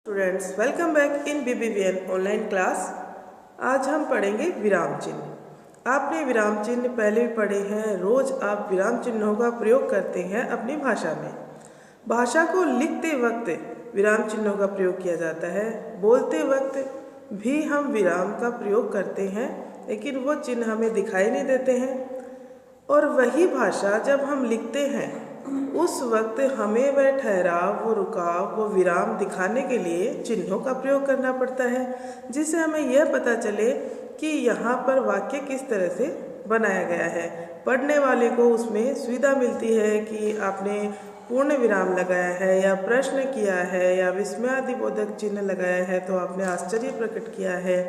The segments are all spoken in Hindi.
Students welcome back in BBVN online class. आज हम पढ़ेंगे विराम चिन्ह। आपने विराम चिन्ह पहले भी पढ़े हैं। रोज आप विराम चिन्हों का प्रयोग करते हैं अपनी भाषा में। भाषा को लिखते वक्त विराम चिन्हों का प्रयोग किया जाता है। बोलते वक्त भी हम विराम का प्रयोग करते हैं, लेकिन वो चिन्ह हमें दिखाई नहीं देते हैं। और वही भाषा जब हम लिखते हैं उस वक्त हमें वह ठहराव, वो रुकाव, वो विराम दिखाने के लिए चिन्हों का प्रयोग करना पड़ता है, जिससे हमें यह पता चले कि यहाँ पर वाक्य किस तरह से बनाया गया है। पढ़ने वाले को उसमें सुविधा मिलती है कि आपने पूर्ण विराम लगाया है या प्रश्न किया है या विस्मयादिबोधक चिन्ह लगाया है तो आपने आश्चर्य प्रकट किया है,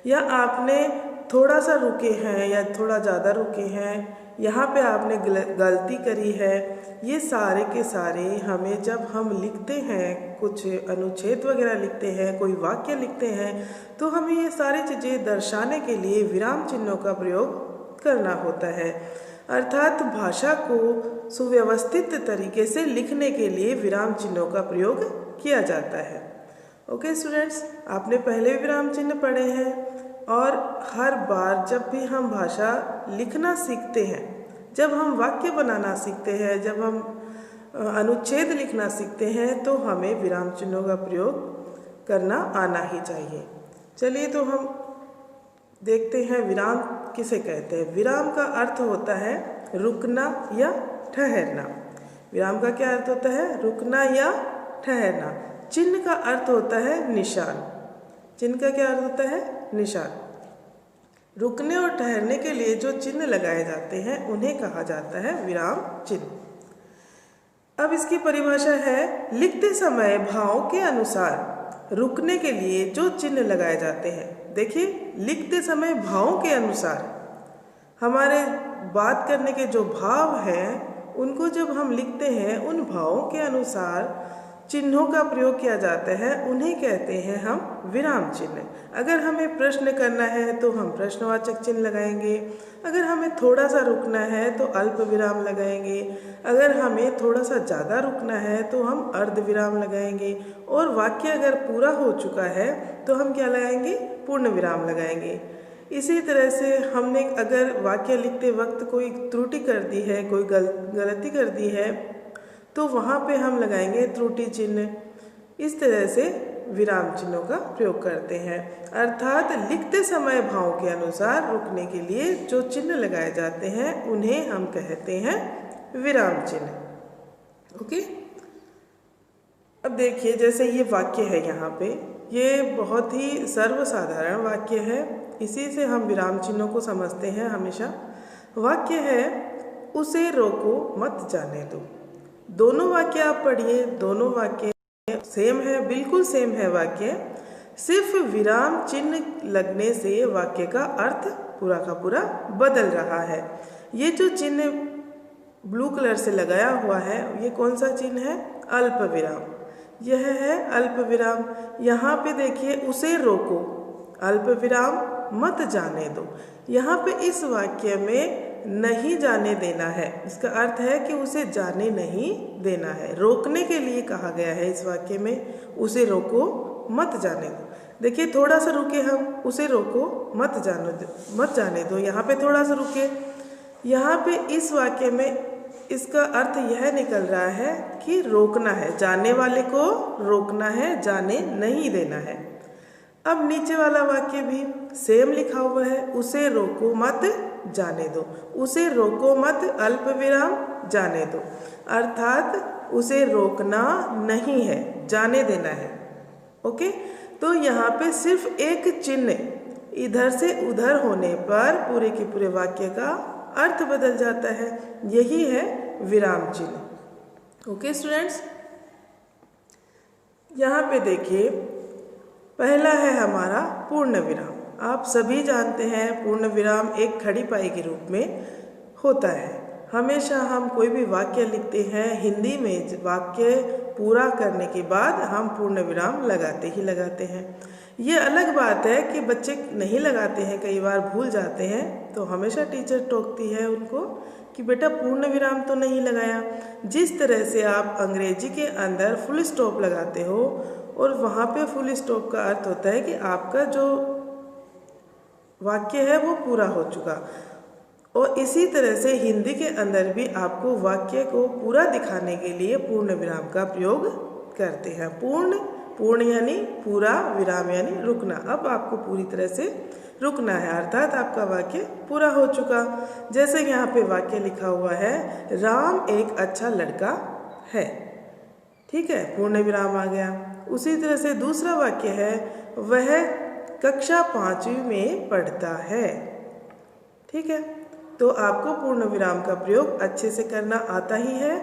या आपने थोड़ा सा रुके हैं या थोड़ा ज़्यादा रुके हैं, यहाँ पे आपने गलती करी है। ये सारे के सारे हमें जब हम लिखते हैं, कुछ अनुच्छेद वगैरह लिखते हैं, कोई वाक्य लिखते हैं, तो हमें ये सारी चीज़ें दर्शाने के लिए विराम चिन्हों का प्रयोग करना होता है। अर्थात भाषा को सुव्यवस्थित तरीके से लिखने के लिए विराम चिन्हों का प्रयोग किया जाता है। ओके स्टूडेंट्स, आपने पहले विराम चिन्ह पढ़े हैं और हर बार जब भी हम भाषा लिखना सीखते हैं, जब हम वाक्य बनाना सीखते हैं, जब हम अनुच्छेद लिखना सीखते हैं, तो हमें विराम चिन्हों का प्रयोग करना आना ही चाहिए। चलिए तो हम देखते हैं विराम किसे कहते हैं। विराम का अर्थ होता है रुकना या ठहरना। विराम का क्या अर्थ होता है? रुकना या ठहरना। चिन्ह का अर्थ होता है निशान। चिन्ह का क्या अर्थ होता है? निशान। रुकने और ठहरने के लिए जो चिन्ह लगाए जाते हैं उन्हें कहा जाता है विराम चिन्ह। अब इसकी परिभाषा है, लिखते समय भाव के अनुसार रुकने के लिए जो चिन्ह लगाए जाते हैं। देखिए, लिखते समय भावों के अनुसार हमारे बात करने के जो भाव हैं उनको जब हम लिखते हैं, उन भावों के अनुसार चिन्हों का प्रयोग किया जाता है, उन्हें कहते हैं हम विराम चिन्ह। अगर हमें प्रश्न करना है तो हम प्रश्नवाचक चिन्ह लगाएंगे। अगर हमें थोड़ा सा रुकना है तो अल्प विराम लगाएंगे। अगर हमें थोड़ा सा ज़्यादा रुकना है तो हम अर्ध विराम लगाएंगे। और वाक्य अगर पूरा हो चुका है तो हम क्या लगाएंगे? पूर्ण विराम लगाएंगे। इसी तरह से हमने अगर वाक्य लिखते वक्त कोई त्रुटि कर दी है, कोई गलती कर दी है, तो वहाँ पे हम लगाएंगे त्रुटि चिन्ह। इस तरह से विराम चिन्हों का प्रयोग करते हैं। अर्थात लिखते समय भाव के अनुसार रुकने के लिए जो चिन्ह लगाए जाते हैं उन्हें हम कहते हैं विराम चिन्ह। ओके, अब देखिए, जैसे ये वाक्य है यहाँ पे, ये बहुत ही सर्वसाधारण वाक्य है। इसी से हम विराम चिन्हों को समझते हैं हमेशा। वाक्य है, उसे रोको मत जाने दो। दोनों वाक्य आप पढ़िए, दोनों वाक्य सेम है, बिल्कुल सेम है वाक्य। सिर्फ विराम चिन्ह लगने से वाक्य का अर्थ पूरा का पूरा बदल रहा है। ये जो चिन्ह ब्लू कलर से लगाया हुआ है, ये कौन सा चिन्ह है? अल्प विराम। यह है अल्प विराम। यहाँ पे देखिए, उसे रोको, अल्प विराम, मत जाने दो। यहाँ पे इस वाक्य में नहीं जाने देना है। इसका अर्थ है कि उसे जाने नहीं देना है। रोकने के लिए कहा गया है इस वाक्य में, उसे रोको मत जाने दो। देखिए, थोड़ा सा रुके हम, उसे रोको मत जाने दो। यहाँ पे थोड़ा सा रुके। यहाँ पे इस वाक्य में इसका अर्थ यह निकल रहा है कि रोकना है, जाने वाले को रोकना है, जाने नहीं देना है। अब नीचे वाला वाक्य भी सेम लिखा हुआ है, उसे रोको मत जाने दो। उसे रोको मत अल्प विराम जाने दो। अर्थात उसे रोकना नहीं है, जाने देना है। ओके, तो यहाँ पे सिर्फ एक चिन्ह इधर से उधर होने पर पूरे के पूरे वाक्य का अर्थ बदल जाता है। यही है विराम चिन्ह। ओके स्टूडेंट्स, यहाँ पे देखिए, पहला है हमारा पूर्ण विराम। आप सभी जानते हैं पूर्ण विराम एक खड़ी पाई के रूप में होता है। हमेशा हम कोई भी वाक्य लिखते हैं, हिंदी में वाक्य पूरा करने के बाद हम पूर्ण विराम लगाते ही लगाते हैं। ये अलग बात है कि बच्चे नहीं लगाते हैं, कई बार भूल जाते हैं, तो हमेशा टीचर टोकती है उनको कि बेटा पूर्ण विराम तो नहीं लगाया। जिस तरह से आप अंग्रेजी के अंदर फुल स्टॉप लगाते हो, और वहाँ पे फुल स्टॉप का अर्थ होता है कि आपका जो वाक्य है वो पूरा हो चुका। और इसी तरह से हिंदी के अंदर भी आपको वाक्य को पूरा दिखाने के लिए पूर्ण विराम का प्रयोग करते हैं। पूर्ण यानी पूरा, विराम यानी रुकना। अब आपको पूरी तरह से रुकना है, अर्थात आपका वाक्य पूरा हो चुका। जैसे यहाँ पे वाक्य लिखा हुआ है, राम एक अच्छा लड़का है। ठीक है, पूर्ण विराम आ गया। उसी तरह से दूसरा वाक्य है, वह कक्षा 5वीं में पढ़ता है। ठीक है, तो आपको पूर्ण विराम का प्रयोग अच्छे से करना आता ही है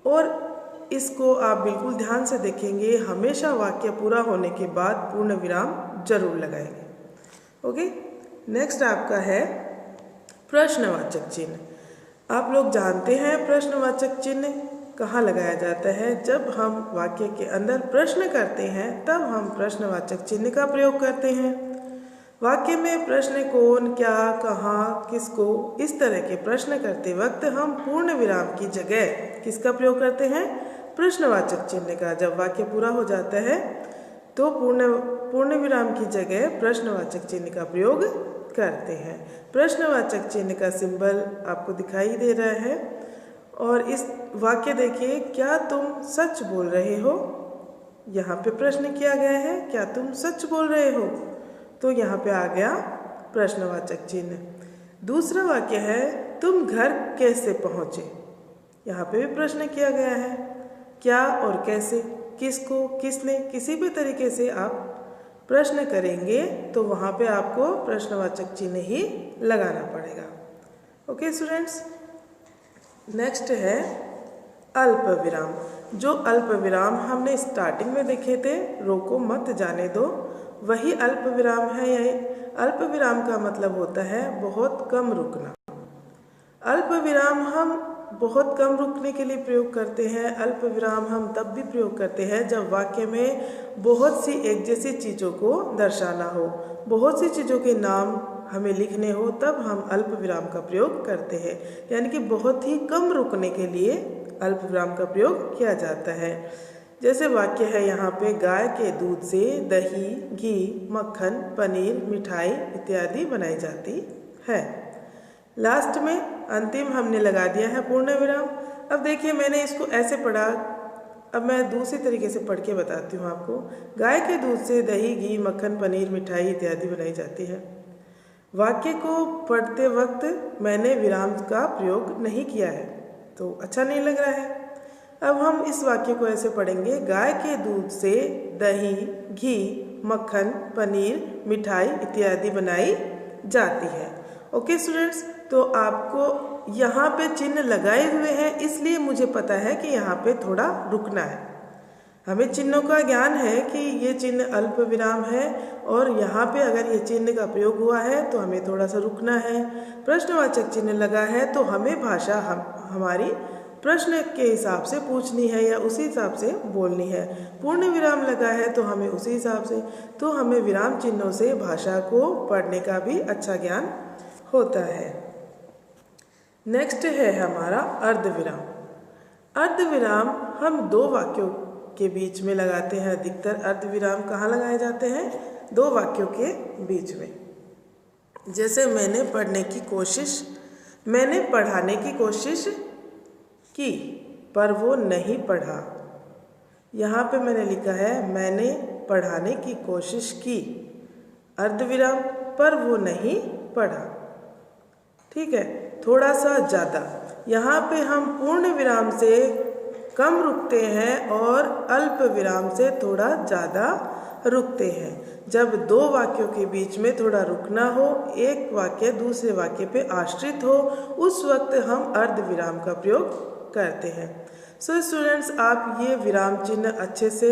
और इसको आप बिल्कुल ध्यान से देखेंगे। हमेशा वाक्य पूरा होने के बाद पूर्ण विराम जरूर लगाएंगे। ओके, नेक्स्ट आपका है प्रश्नवाचक चिन्ह। आप लोग जानते हैं प्रश्नवाचक चिन्ह कहाँ लगाया जाता है। जब हम वाक्य के अंदर प्रश्न करते हैं तब हम प्रश्नवाचक चिन्ह का प्रयोग करते हैं। वाक्य में प्रश्न कौन, क्या, कहाँ, किसको, इस तरह के प्रश्न करते वक्त हम पूर्ण विराम की जगह किसका प्रयोग करते हैं? प्रश्नवाचक चिन्ह का। जब वाक्य पूरा हो जाता है तो पूर्ण विराम की जगह प्रश्नवाचक चिन्ह का प्रयोग करते हैं। प्रश्नवाचक चिन्ह का सिंबल आपको दिखाई दे रहा है और इस वाक्य देखिए, क्या तुम सच बोल रहे हो? यहाँ पे प्रश्न किया गया है, क्या तुम सच बोल रहे हो? तो यहाँ पे आ गया प्रश्नवाचक चिन्ह। दूसरा वाक्य है, तुम घर कैसे पहुँचे? यहाँ पे भी प्रश्न किया गया है। क्या और कैसे, किसको, किसने, किसी भी तरीके से आप प्रश्न करेंगे तो वहाँ पे आपको प्रश्नवाचक चिन्ह ही लगाना पड़ेगा। ओके स्टूडेंट्स, नेक्स्ट है अल्प विराम। जो अल्प विराम हमने स्टार्टिंग में देखे थे, रोको मत जाने दो, वही अल्प विराम है। यही अल्प विराम का मतलब होता है बहुत कम रुकना। अल्प विराम हम बहुत कम रुकने के लिए प्रयोग करते हैं। अल्प विराम हम तब भी प्रयोग करते हैं जब वाक्य में बहुत सी एक जैसी चीज़ों को दर्शाना हो, बहुत सी चीज़ों के नाम हमें लिखने हो, तब हम अल्प विराम का प्रयोग करते हैं। यानी कि बहुत ही कम रुकने के लिए अल्प विराम का प्रयोग किया जाता है। जैसे वाक्य है यहाँ पे, गाय के दूध से दही, घी, मक्खन, पनीर, मिठाई इत्यादि बनाई जाती है। लास्ट में अंतिम हमने लगा दिया है पूर्ण विराम। अब देखिए, मैंने इसको ऐसे पढ़ा, अब मैं दूसरी तरीके से पढ़ के बताती हूँ आपको। गाय के दूध से दही, घी, मक्खन, पनीर, मिठाई इत्यादि बनाई जाती है। वाक्य को पढ़ते वक्त मैंने विराम का प्रयोग नहीं किया है तो अच्छा नहीं लग रहा है। अब हम इस वाक्य को ऐसे पढ़ेंगे, गाय के दूध से दही, घी, मक्खन, पनीर, मिठाई इत्यादि बनाई जाती है। ओके स्टूडेंट्स, तो आपको यहाँ पे चिन्ह लगाए हुए हैं, इसलिए मुझे पता है कि यहाँ पे थोड़ा रुकना है। हमें चिन्हों का ज्ञान है कि ये चिन्ह अल्प विराम है और यहाँ पे अगर ये चिन्ह का प्रयोग हुआ है तो हमें थोड़ा सा रुकना है। प्रश्नवाचक चिन्ह लगा है तो हमें भाषा हमारी प्रश्न के हिसाब से पूछनी है या उसी हिसाब से बोलनी है। पूर्ण विराम लगा है तो हमें उसी हिसाब से, तो हमें विराम चिन्हों से भाषा को पढ़ने का भी अच्छा ज्ञान होता है। नेक्स्ट है हमारा अर्धविराम। अर्धविराम हम दो वाक्यों के बीच में लगाते हैं। अधिकतर अर्धविराम कहाँ लगाए जाते हैं? दो वाक्यों के बीच में। जैसे मैंने पढ़ाने की कोशिश की पर वो नहीं पढ़ा। यहाँ पे मैंने लिखा है, मैंने पढ़ाने की कोशिश की, अर्धविराम, पर वो नहीं पढ़ा। ठीक है, थोड़ा सा ज़्यादा। यहाँ पे हम पूर्ण विराम से कम रुकते हैं और अल्प विराम से थोड़ा ज़्यादा रुकते हैं। जब दो वाक्यों के बीच में थोड़ा रुकना हो, एक वाक्य दूसरे वाक्य पे आश्रित हो, उस वक्त हम अर्धविराम का प्रयोग करते हैं। सो स्टूडेंट्स, आप ये विराम चिन्ह अच्छे से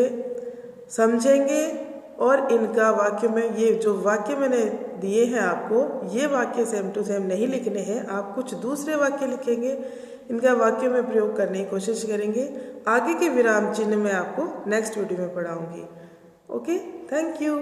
समझेंगे और इनका वाक्य में, ये जो वाक्य मैंने दिए हैं आपको, ये वाक्य सेम टू सेम नहीं लिखने हैं। आप कुछ दूसरे वाक्य लिखेंगे, इनका वाक्य में प्रयोग करने की कोशिश करेंगे। आगे के विराम चिन्ह मैं आपको नेक्स्ट वीडियो में पढ़ाऊंगी। Okay, thank you.